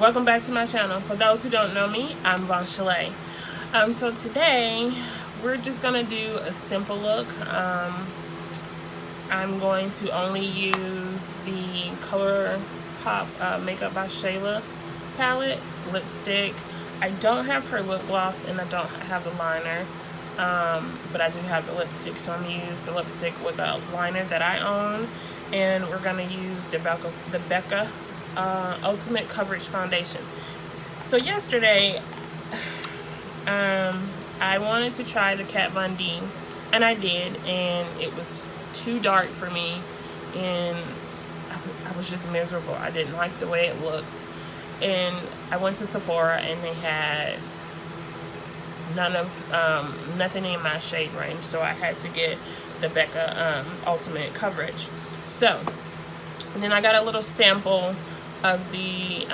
welcome back to my channel. For those who don't know me, I'm Shayla. So today we're just gonna do a simple look. I'm going to only use the Color Pop Makeup by Shayla palette, lipstick. I don't have her lip gloss and I don't have the liner, but I do have the lipstick, so I'm gonna use the lipstick with a liner that I own, and we're gonna use the Becca Ultimate Coverage Foundation. So yesterday, I wanted to try the Kat Von D, and I did, and it was too dark for me, and I was just miserable. I didn't like the way it looked, and I went to Sephora, and they had nothing in my shade range, so I had to get the Becca Ultimate Coverage. So, and then I got a little sample of the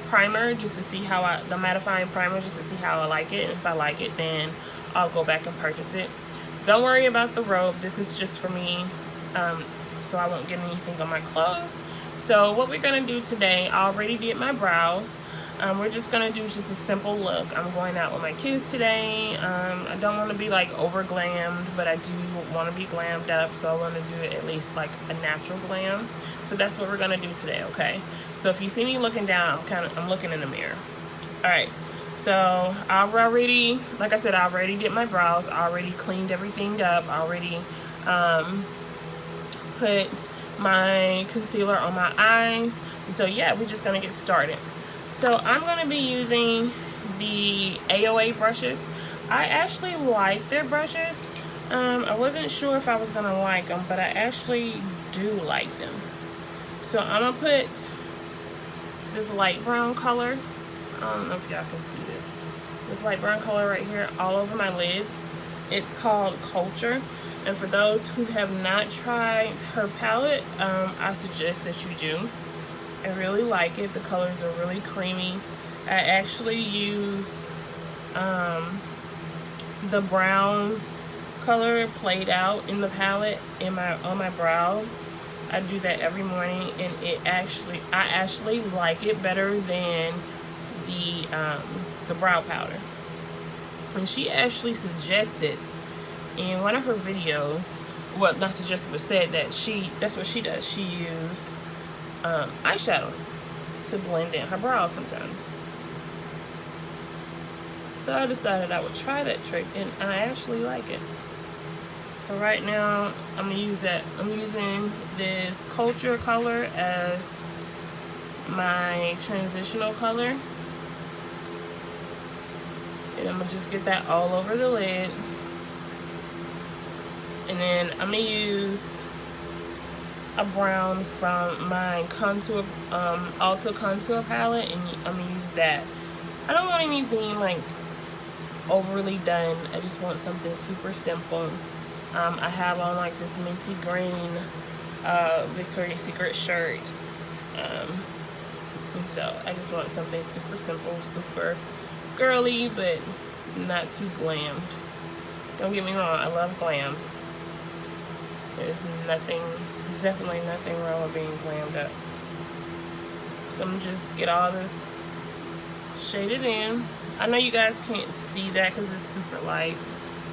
primer just to see how the mattifying primer, just to see how I like it. And if I like it, then I'll go back and purchase it. Don't worry about the robe. This is just for me, so I won't get anything on my clothes. So what we're gonna do today, I already did my brows. We're just gonna do just a simple look. I'm going out with my kids today. I don't want to be like over glammed, but I do want to be glammed up, so I want to do it at least like a natural glam. So that's what we're gonna do today, okay? So if you see me looking down, I'm looking in the mirror. All right. So I've already, like I said, I already did my brows. I already cleaned everything up. I already put my concealer on my eyes. And so yeah, we're just gonna get started. So I'm gonna be using the AOA brushes. I actually like their brushes. I wasn't sure if I was gonna like them, but I actually do like them. So I'm gonna put this light brown color, I don't know if y'all can see this light brown color right here all over my lids. It's called Culture, and for those who have not tried her palette, I suggest that you do. I really like it. The colors are really creamy. I actually use the brown color played out in the palette on my brows. I do that every morning, and I actually like it better than the brow powder. And she actually suggested in one of her videos, well, not suggested, but said that that's what she does. She uses eyeshadow to blend in her brows sometimes. So I decided I would try that trick, and I actually like it. So right now I'm gonna use that. I'm using this Culture color as my transitional color, and I'm gonna just get that all over the lid. And then I'm gonna use a brown from my contour Ulta contour palette, and I'm gonna use that. I don't want anything like overly done. I just want something super simple. I have on like this minty green Victoria's Secret shirt, and so I just want something super simple, super girly, but not too glammed. Don't get me wrong, I love glam. There's definitely nothing wrong with being glammed up. So I'm gonna just get all this shaded in. I know you guys can't see that because it's super light,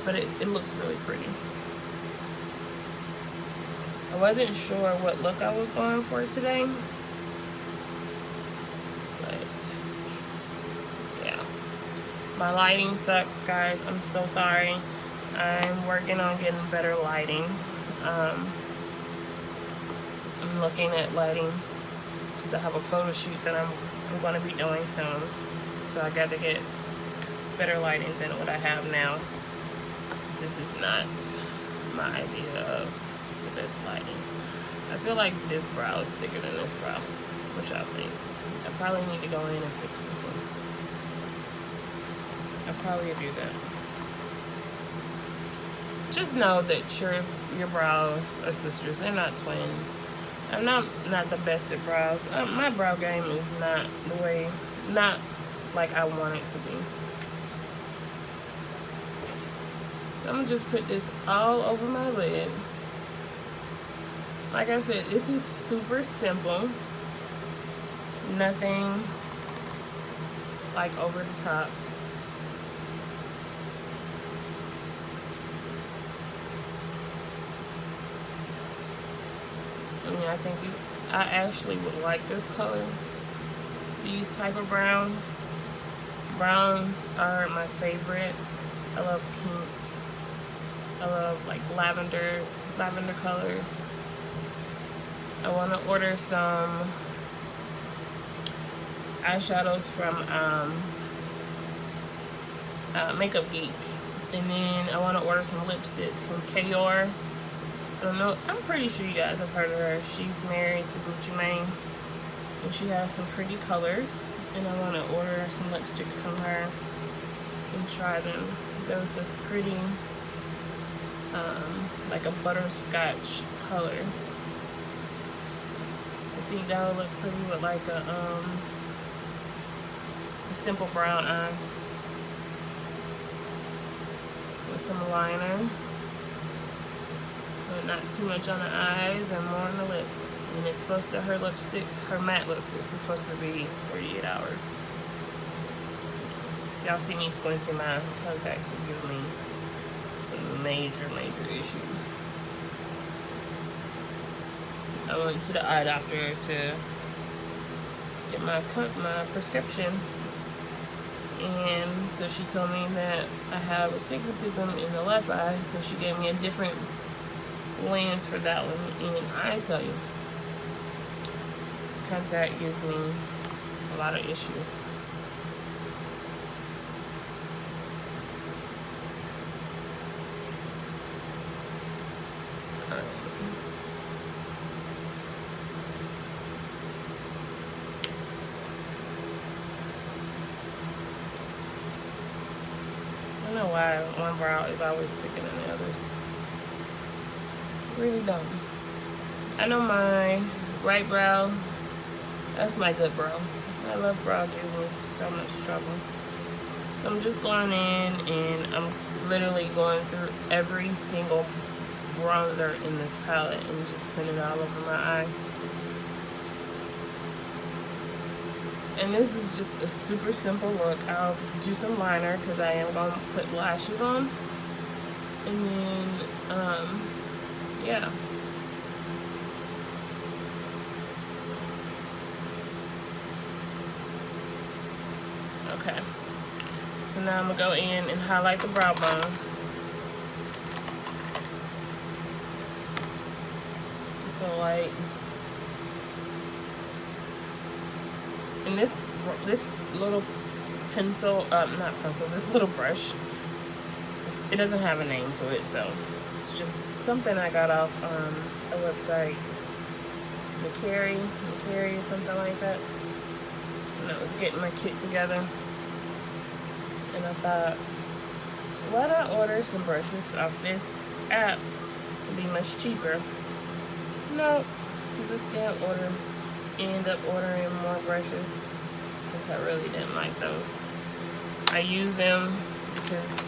but it looks really pretty. I wasn't sure what look I was going for today, but yeah. My lighting sucks, guys. I'm so sorry. I'm working on getting better lighting. I'm looking at lighting because I have a photo shoot that I'm going to be doing soon. So I got to get better lighting than what I have now. This is not my idea of the best lighting. I feel like this brow is thicker than this brow. What y'all think? I probably need to go in and fix this one. I'll probably do that. Just know that your brows are sisters. They're not twins. I'm not the best at brows. My brow game is not like I want it to be. So I'm gonna just put this all over my lid. Like I said, this is super simple. Nothing like over the top. I mean, I actually would like this color. These type of browns. Browns are my favorite. I love pinks. I love like lavender colors. I want to order some eyeshadows from Makeup Geek, and then I want to order some lipsticks from Kayor. I don't know, I'm pretty sure you guys have heard of her. She's married to Gucci Mane, and she has some pretty colors, and I want to order some lipsticks from her and try them. There's this pretty like a butterscotch color. I think that would look pretty with like a simple brown eye with some liner, but not too much on the eyes and more on the lips. And it's supposed to, her matte lipstick is supposed to be 48 hours. Y'all see me squinting my contacts and give me some major issues. I went to the eye doctor to get my prescription, and so she told me that I have astigmatism in the left eye, so she gave me a different lens for that one. And I tell you, this contact gives me a lot of issues. I don't know why one brow is always thicker than the others. I really don't. I know my right brow, that's my good brow. My left brow gives me so much trouble. So I'm just going in and I'm literally going through every single bronzer in this palette and just putting it all over my eye. And this is just a super simple look. I'll do some liner because I am going to put lashes on. And then, yeah. Okay. So now I'm going to go in and highlight the brow bone. Just a light. And this little pencil, this little brush, it doesn't have a name to it, so it's just something I got off a website, Makeupbyshayla or something like that. And I was getting my kit together, and I thought, why not order some brushes off this app? It'd be much cheaper. No, because I can't end up ordering more brushes because I really didn't like those. I use them because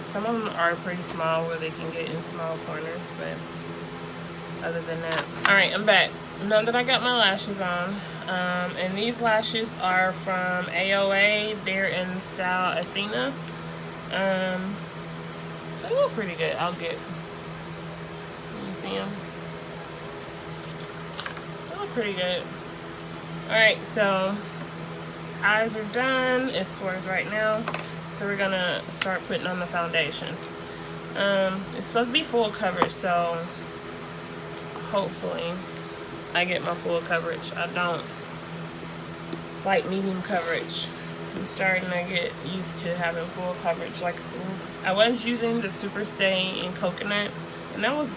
some of them are pretty small where they can get in small corners, but other than that. Alright, I'm back. Now that I got my lashes on, and these lashes are from AOA. They're in style Athena. They look pretty good. Can you see them? Pretty good. Alright, so eyes are done as far as right now, so we're gonna start putting on the foundation. It's supposed to be full coverage, so hopefully I get my full coverage. I don't like medium coverage. I'm starting to get used to having full coverage. Like, I was using the Super Stay in Coconut, and that was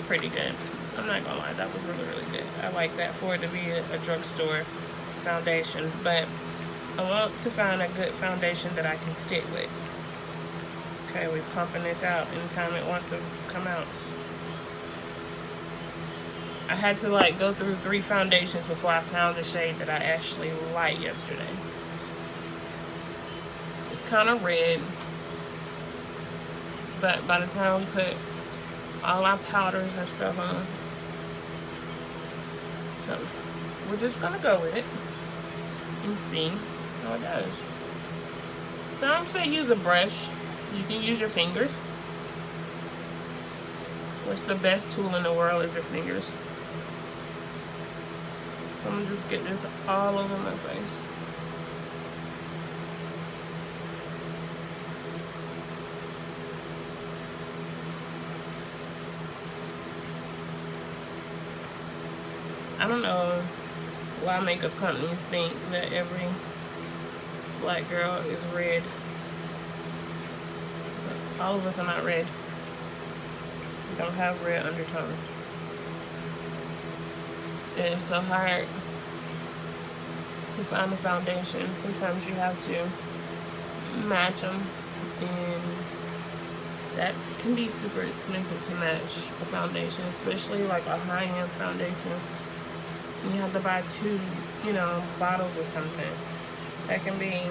pretty good. I'm not gonna lie, that was really good. I like that for it to be a drugstore foundation, but I want to find a good foundation that I can stick with. Okay, we're pumping this out anytime it wants to come out. I had to like go through 3 foundations before I found the shade that I actually liked yesterday. It's kind of red, but by the time we put all our powders and stuff on, so we're just gonna go with it and see. No, it does. Some say use a brush. You can use your fingers. What's the best tool in the world is your fingers. So I'm gonna just get this all over my face. I don't know why makeup companies think that every black girl is red. All of us are not red. We don't have red undertones. It's so hard to find a foundation. Sometimes you have to match them, and that can be super expensive to match a foundation, especially like a high-end foundation. You have to buy 2, you know, bottles or something. That can be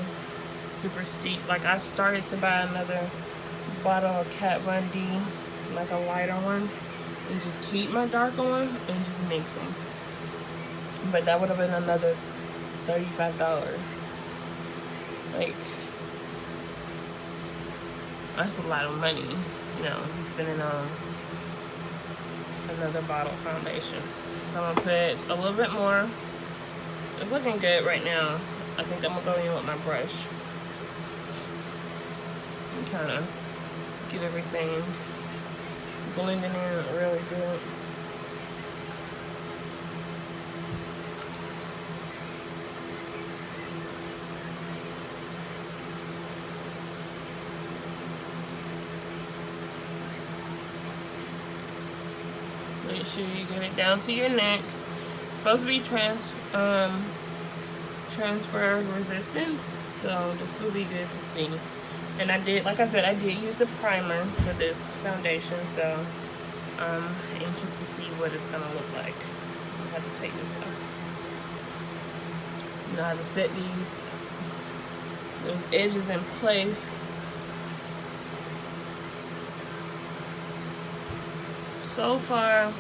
super steep. Like I started to buy another bottle of Kat Von D, like a lighter one, and just keep my dark on and just mix them. But that would have been another $35. Like, that's a lot of money, you know, spending on another bottle of foundation. So I'm gonna put a little bit more. It's looking good right now. I think I'm gonna go in with my brush and kind of get everything blending in really good. Make sure you get it down to your neck. It's supposed to be transfer resistance, so this will be good to see. And I did, like I said, I did use the primer for this foundation, so I'm anxious to see what it's gonna look like. I have to take this off. You know how to set those edges in place. So far,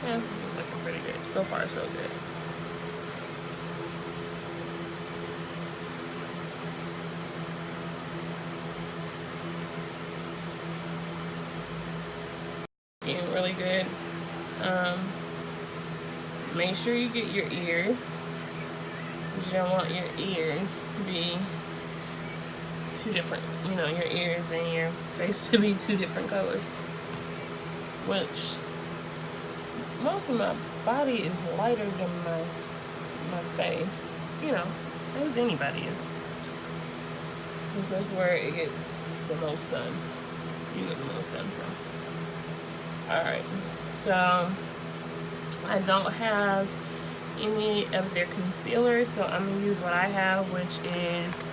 yeah, it's looking pretty good. So far, so good. Getting really good. Make sure you get your ears. You don't want your ears to be two different, you know, your ears and your face to be 2 different colors. Which most of my body is lighter than my face, you know, as anybody is. Because that's where it gets the most sun. You get the most sun from. Alright, so I don't have any of their concealers, so I'm going to use what I have, which is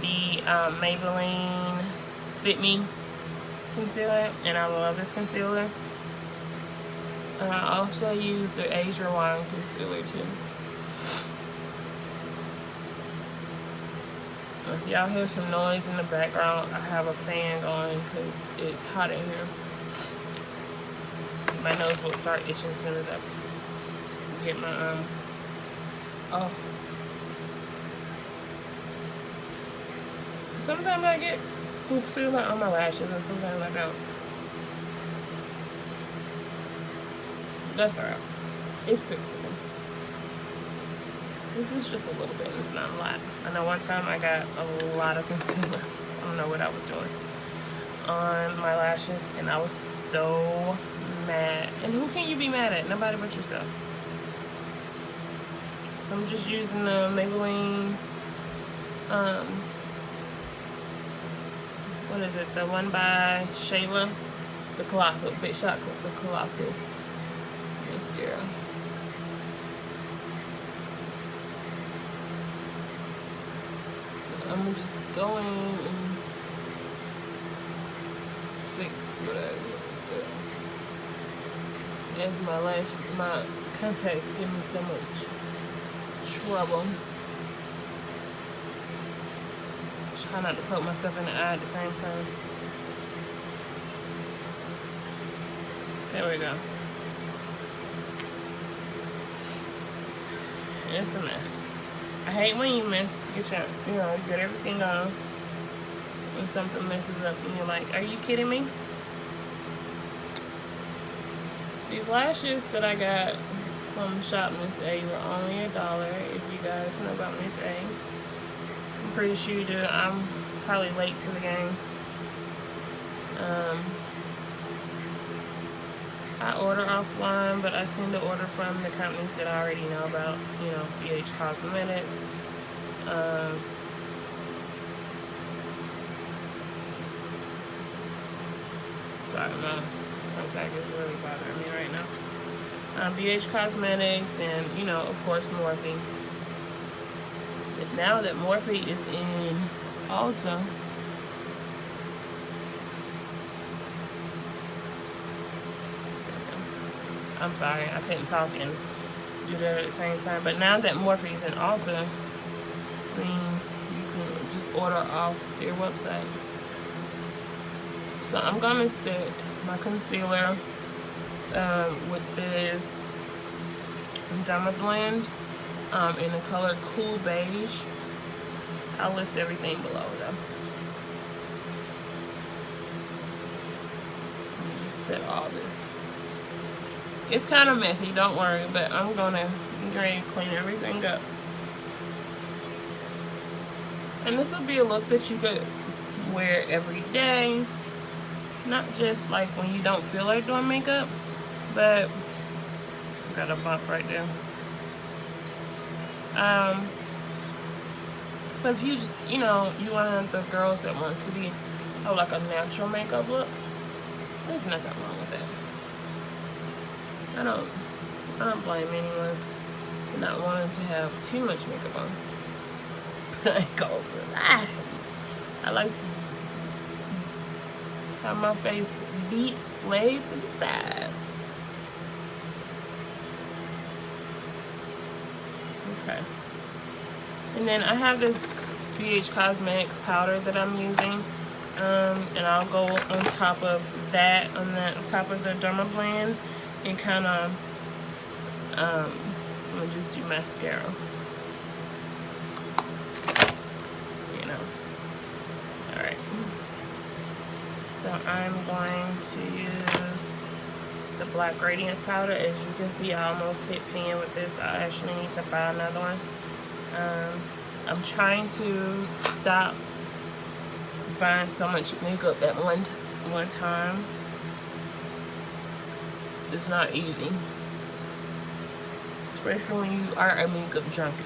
the Maybelline Fit Me concealer, and I love this concealer. I also use the Asia Wine concealer too. If y'all hear some noise in the background, I have a fan going because it's hot in here. My nose will start itching as soon as I get my oh. Sometimes I get feel like on my lashes, and sometimes I don't. That's alright. It's fixable. This is just a little bit. It's not a lot. I know one time I got a lot of concealer. I don't know what I was doing on my lashes, and I was so mad. And who can you be mad at? Nobody but yourself. So I'm just using the Maybelline, what is it? The one by Shayla, the Colossal, Big Shot, the Colossal mascara. So I'm just going and fix what I do. As my lashes, my contacts give me so much trouble. Try not to poke myself in the eye at the same time. There we go. It's a mess. I hate when you get everything on and something messes up and you're like, are you kidding me? These lashes that I got from Shop Miss A were only $1, if you guys know about Miss A. I'm pretty sure you do. I'm probably late to the game. I order offline, but I tend to order from the companies that I already know about, you know, BH Cosmetics. Sorry, my contact is really bothering me right now. BH Cosmetics and, you know, of course, Morphe. But now that Morphe is in Ulta, I'm sorry, I couldn't talk and do that at the same time. But now that Morphe is in Ulta, I mean, you can just order off their website. So I'm gonna set my concealer with this Derma Blend in the color Cool Beige. I'll list everything below though. Let me just set all this. It's kind of messy, don't worry, but I'm gonna get ready to clean everything up. And this will be a look that you could wear every day. Not just like when you don't feel like doing makeup, but got a bump right there. But if you just, you know, you one of the girls that wants to be like a natural makeup look, there's nothing wrong with that. I don't blame anyone for not wanting to have too much makeup on. But I go for that. I like to have my face beat, slayed to the side. Okay. And then I have this BH Cosmetics powder that I'm using. And I'll go on top of that, on top of the Derma Blend, and kind of, I'm gonna just do mascara. You know. Alright. So I'm going to use the Black Radiance powder. As you can see, I almost hit pan with this. I actually need to buy another one. I'm trying to stop buying so much makeup at one time. It's not easy, especially when you are a makeup junkie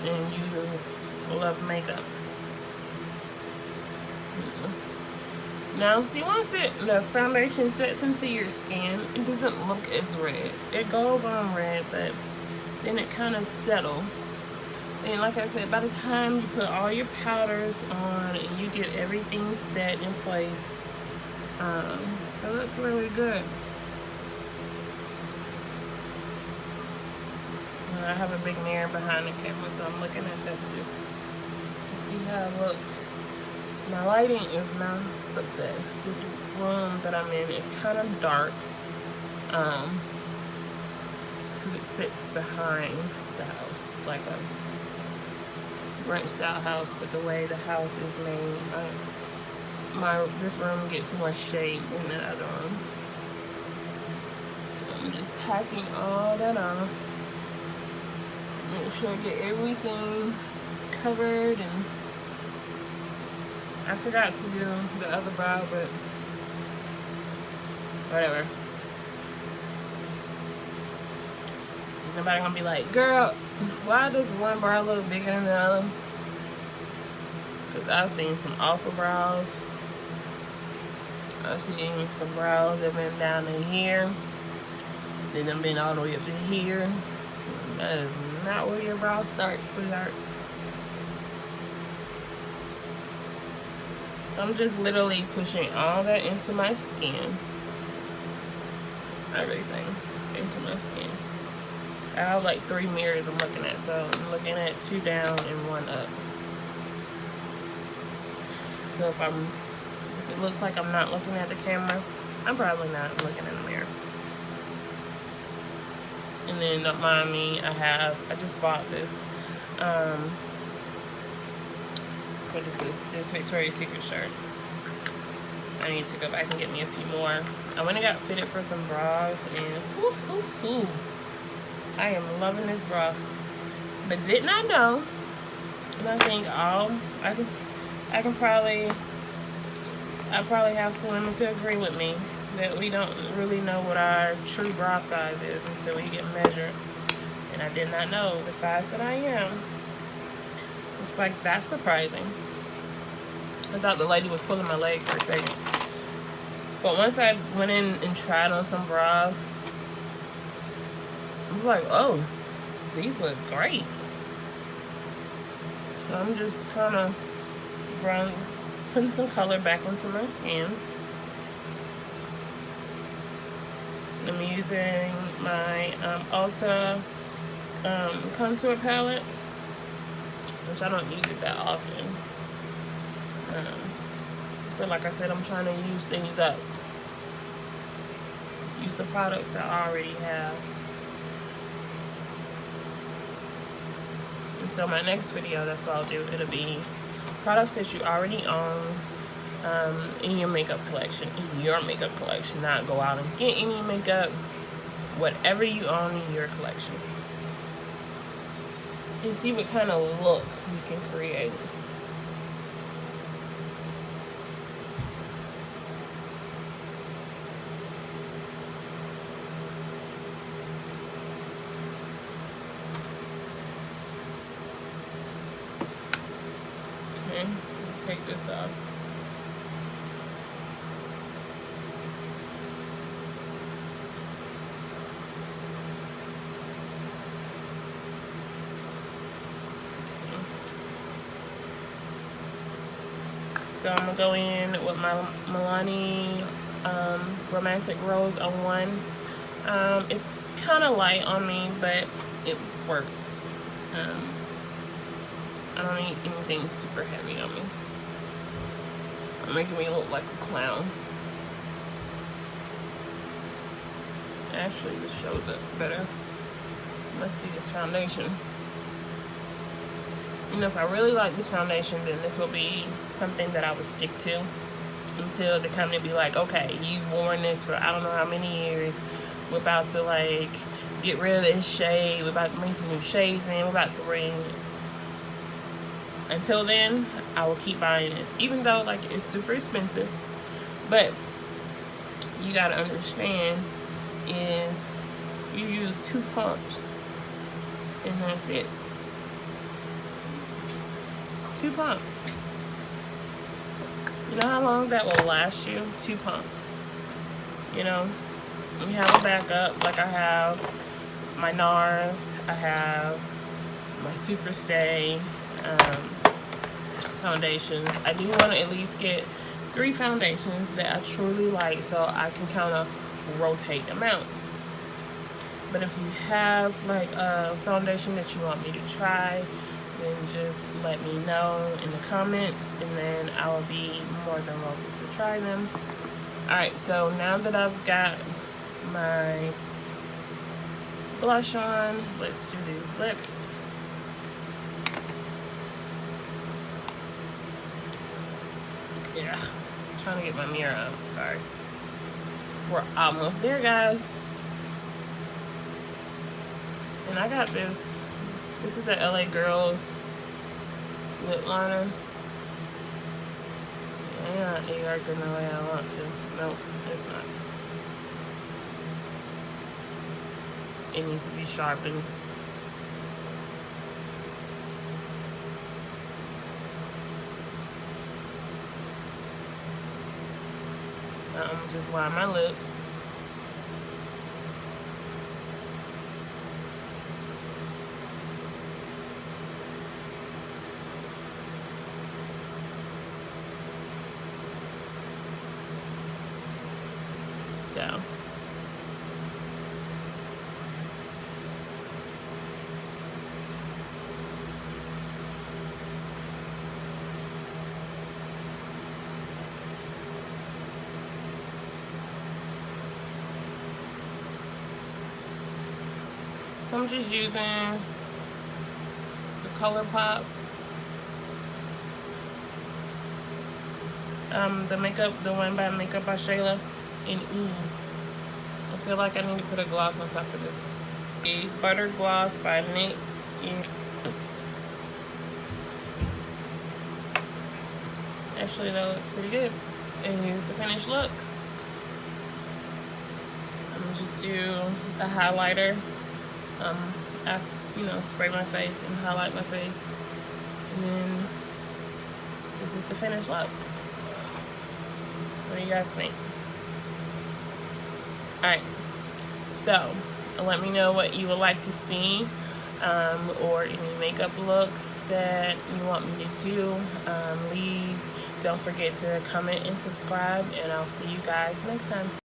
and you love makeup. Now, see, once the foundation sets into your skin, it doesn't look as red. It goes on red, but then it kind of settles. And like I said, by the time you put all your powders on and you get everything set in place, it looks really good. And I have a big mirror behind the camera, so I'm looking at that too. See how I look. My lighting is not the best. This room that I'm in is kind of dark, because it sits behind the house, like a ranch style house, but the way the house is made, this room gets more shade than the other rooms. So I'm just packing all that on. Make sure I get everything covered, and I forgot to do the other brow, but whatever. Nobody gonna be like, girl, why does one brow look bigger than the other? Because I've seen some awful brows. I've seen some brows that been down in here, then them been all the way up to here. That is not where your brows start, sweetheart. I'm just literally pushing all that into my skin. Everything into my skin. I have like 3 mirrors I'm looking at, so I'm looking at 2 down and 1 up. So if it looks like I'm not looking at the camera, I'm probably not looking in the mirror. And then don't mind me, I just bought this, what is this Victoria's Secret shirt. I need to go back and get me a few more. I went and got fitted for some bras, and I am loving this bra. But did not know, and I think I probably have some women to agree with me that we don't really know what our true bra size is until we get measured. And I did not know the size that I am. It's like, that's surprising. I thought the lady was pulling my leg for a second. But once I went in and tried on some bras, I was like, oh, these look great. So I'm just kind of putting some color back into my skin. I'm using my Ulta contour palette, which I don't use it that often. But like I said, I'm trying to use things up. Use the products that I already have. And so my next video, that's what I'll do. It'll be products that you already own in your makeup collection. Not go out and get any makeup. Whatever you own in your collection. And see what kind of look you can create. Okay, take this off. So I'm gonna go in with my Milani Romantic Rose 01. It's kind of light on me, but it works. I don't need anything super heavy on me. I'm making me look like a clown. Actually, this shows up better. Must be this foundation. You know, if I really like this foundation, then this will be something that I would stick to until the company be like, okay, you've worn this for I don't know how many years. We're about to like get rid of this shade. We're about to bring some new shades in. We're about to bring. Until then, I will keep buying this, even though like it's super expensive. But you gotta understand is you use 2 pumps, and that's it. 2 pumps. You know how long that will last you? 2 pumps. You know, you have a backup. Like I have my NARS, I have my Super Stay foundations. I do want to at least get 3 foundations that I truly like, so I can kind of rotate them out. But if you have like a foundation that you want me to try, then just let me know in the comments, and then I will be more than welcome to try them. Alright, so now that I've got my blush on, let's do these lips. Yeah, I'm trying to get my mirror up, sorry. We're almost there, guys. And I got this. This is a LA Girls lip liner. I'm not working the way I want to. Nope, it's not. It needs to be sharpened. So I'm gonna just line my lips. So So I'm just using the Color Pop. The one by Makeupbyshayla, and I feel like I need to put a gloss on top of this. The Butter Gloss by NYX. Actually, that looks pretty good. And here's the finished look. I'm gonna just do a highlighter. Spray my face and highlight my face, and then this is the finished look. What do you guys think? Alright, so let me know what you would like to see, or any makeup looks that you want me to do. Don't forget to comment and subscribe, and I'll see you guys next time.